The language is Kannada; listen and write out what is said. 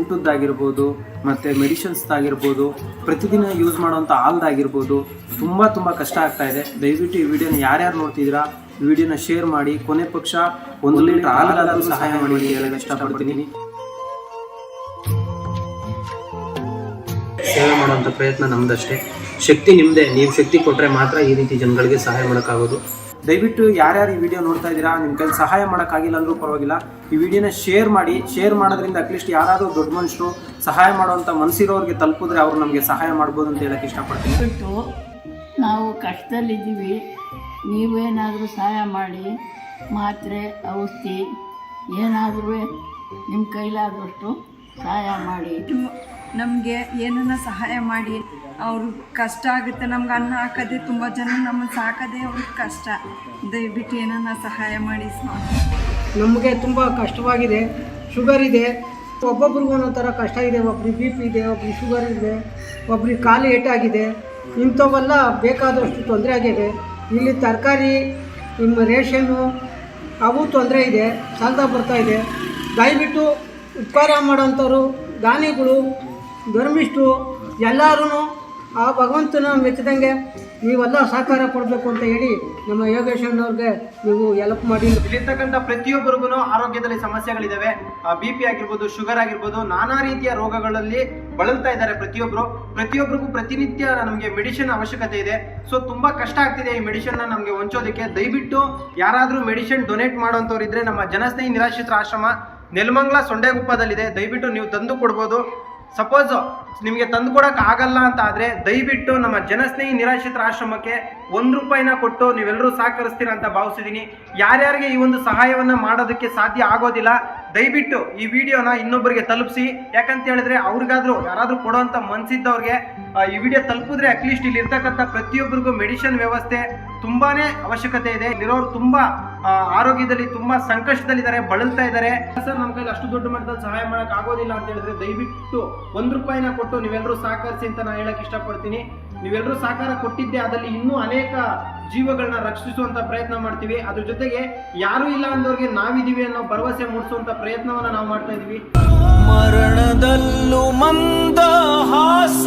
ಊಟದ್ದಾಗಿರ್ಬೋದು ಮತ್ತು ಮೆಡಿಸಿನ್ಸ್ದಾಗಿರ್ಬೋದು, ಪ್ರತಿದಿನ ಯೂಸ್ ಮಾಡೋವಂಥ ಹಾಲ್ದಾಗಿರ್ಬೋದು ತುಂಬ ಕಷ್ಟ ಆಗ್ತಾ ಇದೆ. ದಯವಿಟ್ಟು ಈ ವಿಡಿಯೋನ ಯಾರ್ಯಾರು ನೋಡ್ತಿದ್ದೀರಾ ಈ ವಿಡಿಯೋನ ಶೇರ್ ಮಾಡಿ, ಕೊನೆ ಪಕ್ಷ 1 ಲೀಟರ್ ಹಾಲಾದರೂ ಸಹಾಯ ಮಾಡಿ ಅಂತ ಹೇಳಕ್ಕೆ ಇಷ್ಟಪಡ್ತೀನಿ. ಸೇವೆ ಮಾಡುವಂಥ ಪ್ರಯತ್ನ ನಮ್ಮದಷ್ಟೇ, ಶಕ್ತಿ ನಿಮ್ಮದೇ. ನೀವು ಶಕ್ತಿ ಕೊಟ್ಟರೆ ಮಾತ್ರ ಈ ರೀತಿ ಜನಗಳಿಗೆ ಸಹಾಯ ಮಾಡೋಕ್ಕಾಗೋದು. ದಯವಿಟ್ಟು ಯಾರ್ಯಾರು ಈ ವಿಡಿಯೋ ನೋಡ್ತಾ ಇದ್ದೀರಾ, ನಿಮ್ಮ ಕೈಲಿ ಸಹಾಯ ಮಾಡೋಕ್ಕಾಗಿಲ್ಲ ಅಂದರೂ ಪರವಾಗಿಲ್ಲ, ಈ ವಿಡಿಯೋನ ಶೇರ್ ಮಾಡಿ. ಶೇರ್ ಮಾಡೋದ್ರಿಂದ ಅಟ್ಲೀಸ್ಟ್ ಯಾರಾದರೂ ದೊಡ್ಡ ಮನುಷ್ಯರು ಸಹಾಯ ಮಾಡುವಂಥ ಮನಸ್ಸಿರೋರಿಗೆ ತಲುಪಿದ್ರೆ ಅವರು ನಮಗೆ ಸಹಾಯ ಮಾಡ್ಬೋದು ಅಂತ ಹೇಳಕ್ಕೆ ಇಷ್ಟಪಡ್ತೀನಿ. ನಾವು ಕಷ್ಟದಲ್ಲಿದ್ದೀವಿ, ನೀವೇನಾದರೂ ಸಹಾಯ ಮಾಡಿ, ಮಾತ್ರೆ ಔಷಧಿ ಏನಾದರೂ ನಿಮ್ಮ ಕೈಲಾದಷ್ಟು ಸಹಾಯ ಮಾಡಿ. ನಮಗೆ ಏನನ್ನ ಸಹಾಯ ಮಾಡಿ. ಅವರು ಕಷ್ಟ ಆಗುತ್ತೆ, ನಮ್ಗೆ ಅನ್ನ ಹಾಕೋದೇ ತುಂಬ ಜನ ನಮ್ಮನ್ನು ಸಾಕೋದೇ ಅವ್ರಿಗೆ ಕಷ್ಟ. ದಯವಿಟ್ಟು ಏನನ್ನ ಸಹಾಯ ಮಾಡಿ. ನಮಗೆ ತುಂಬ ಕಷ್ಟವಾಗಿದೆ. ಶುಗರ್ ಇದೆ, ಒಬ್ಬೊಬ್ರಿಗೂ ಒಂದೊಂದು ಥರ ಕಷ್ಟ ಇದೆ. ಒಬ್ರಿಗೆ BP ಇದೆ, ಒಬ್ರಿಗೆ ಶುಗರ್ ಇದೆ, ಒಬ್ರಿಗೆ ಕಾಲು ಏಟಾಗಿದೆ. ಇಂಥವೆಲ್ಲ ಬೇಕಾದಷ್ಟು ತೊಂದರೆ ಆಗಿದೆ. ಇಲ್ಲಿ ತರಕಾರಿ, ನಿಮ್ಮ ರೇಷನ್ನು ಅವು ತೊಂದರೆ ಇದೆ, ಸಾಲ್ತಾ ಬರ್ತಾ ಇದೆ. ದಯವಿಟ್ಟು ಉಪಕಾರ ಮಾಡೋಂಥವ್ರು, ದಾನಿಗಳು, ಧರ್ಮಿಷ್ಠರು ಎಲ್ಲರೂ ಆ ಭಗವಂತನ ಮೆಚ್ಚಿದಂಗೆ ನೀವೆಲ್ಲ ಸಹಕಾರ ಕೊಡಬೇಕು ಅಂತ ಹೇಳಿ ನಮ್ಮ ಯೋಗೇಶಣ್ಣವ್ರಿಗೆ ನೀವು ಹೆಲ್ಪ್ ಮಾಡಿ. ಇಲ್ಲಿರ್ತಕ್ಕಂಥ ಪ್ರತಿಯೊಬ್ಬರಿಗೂ ಆರೋಗ್ಯದಲ್ಲಿ ಸಮಸ್ಯೆಗಳಿದ್ದಾವೆ. BP ಆಗಿರ್ಬೋದು, ಶುಗರ್ ಆಗಿರ್ಬೋದು, ನಾನಾ ರೀತಿಯ ರೋಗಗಳಲ್ಲಿ ಬಳಲ್ತಾ ಇದ್ದಾರೆ ಪ್ರತಿಯೊಬ್ಬರಿಗೂ ಪ್ರತಿನಿತ್ಯ ನಮಗೆ ಮೆಡಿಸಿನ್ ಅವಶ್ಯಕತೆ ಇದೆ. ಸೊ ತುಂಬ ಕಷ್ಟ ಆಗ್ತಿದೆ ಈ ಮೆಡಿಸಿನ್ನ ನಮಗೆ ಹೊಂಚೋದಕ್ಕೆ. ದಯವಿಟ್ಟು ಯಾರಾದರೂ ಮೆಡಿಸಿನ್ ಡೊನೇಟ್ ಮಾಡೋಂಥವ್ರು ಇದ್ದರೆ ನಮ್ಮ ಜನಸ್ನೇಹಿ ನಿರಾಶ್ರಿತರ ಆಶ್ರಮ ನೆಲಮಂಗಲ ಸೊಂಡೆಗುಪ್ಪದಲ್ಲಿದೆ. ದಯವಿಟ್ಟು ನೀವು ತಂದು ಕೊಡ್ಬೋದು. ಸಪೋಸ್ ನಿಮಗೆ ತಂದು ಕೊಡೋಕೆ ಆಗಲ್ಲ ಅಂತ ಆದರೆ ದಯವಿಟ್ಟು ನಮ್ಮ ಜನಸ್ನೇಹಿ ನಿರಾಶ್ರಿತರ ಆಶ್ರಮಕ್ಕೆ 1 ರೂಪಾಯಿನ ಕೊಟ್ಟು ನೀವೆಲ್ಲರೂ ಸಹಕರಿಸ್ತೀರ ಅಂತ ಭಾವಿಸಿದ್ದೀನಿ. ಯಾರ್ಯಾರಿಗೆ ಈ ಒಂದು ಸಹಾಯವನ್ನು ಮಾಡೋದಕ್ಕೆ ಸಾಧ್ಯ ಆಗೋದಿಲ್ಲ, ದಯವಿಟ್ಟು ಈ ವಿಡಿಯೋನ ಇನ್ನೊಬ್ಬರಿಗೆ ತಲುಪಿಸಿ. ಯಾಕಂತ ಹೇಳಿದ್ರೆ ಅವ್ರಿಗಾದ್ರೂ ಯಾರಾದರೂ ಕೊಡೋವಂಥ ಮನಸ್ಸಿದ್ದವ್ರಿಗೆ ಈ ವಿಡಿಯೋ ತಲುಪಿದ್ರೆ ಅಟ್ಲೀಸ್ಟ್ ಇಲ್ಲಿ ಇರ್ತಕ್ಕಂಥ ಪ್ರತಿಯೊಬ್ಬರಿಗೂ ಮೆಡಿಸಿನ್ ವ್ಯವಸ್ಥೆ ತುಂಬಾ ಅವಶ್ಯಕತೆ ಇದೆ. ಇಲ್ಲಿರೋರು ತುಂಬ ಆರೋಗ್ಯದಲ್ಲಿ ತುಂಬ ಸಂಕಷ್ಟದಲ್ಲಿದ್ದಾರೆ, ಬಳಲ್ತಾ ಇದ್ದಾರೆ. ಸರ್ ನಮ್ಮ ಕೈಲಿ ಅಷ್ಟು ದೊಡ್ಡ ಮಟ್ಟದಲ್ಲಿ ಸಹಾಯ ಮಾಡೋಕೆ ಆಗೋದಿಲ್ಲ ಅಂತ ಹೇಳಿದ್ರೆ ದಯವಿಟ್ಟು 1 ರೂಪಾಯಿನ ಕೊಟ್ಟು ನೀವೆಲ್ಲರೂ ಸಹಕರಿಸಿ ಅಂತ ನಾನು ಹೇಳಕ್ಕೆ ಇಷ್ಟಪಡ್ತೀನಿ. ನೀವೆಲ್ಲರೂ ಸಹಕಾರ ಕೊಟ್ಟಿದ್ದೆ ಅದರಲ್ಲಿ ಇನ್ನೂ ಅನೇಕ ಜೀವಗಳನ್ನ ರಕ್ಷಿಸುವಂತ ಪ್ರಯತ್ನ ಮಾಡ್ತೀವಿ. ಅದ್ರ ಜೊತೆಗೆ ಯಾರು ಇಲ್ಲ ಅಂದವ್ರಿಗೆ ನಾವಿದೀವಿ ಅನ್ನೋ ಭರವಸೆ ಮೂಡಿಸುವಂತ ಪ್ರಯತ್ನವನ್ನ ನಾವು ಮಾಡ್ತಾ ಇದೀವಿ. ಮರಣದಲ್ಲೂ ಮಂದಹಾಸ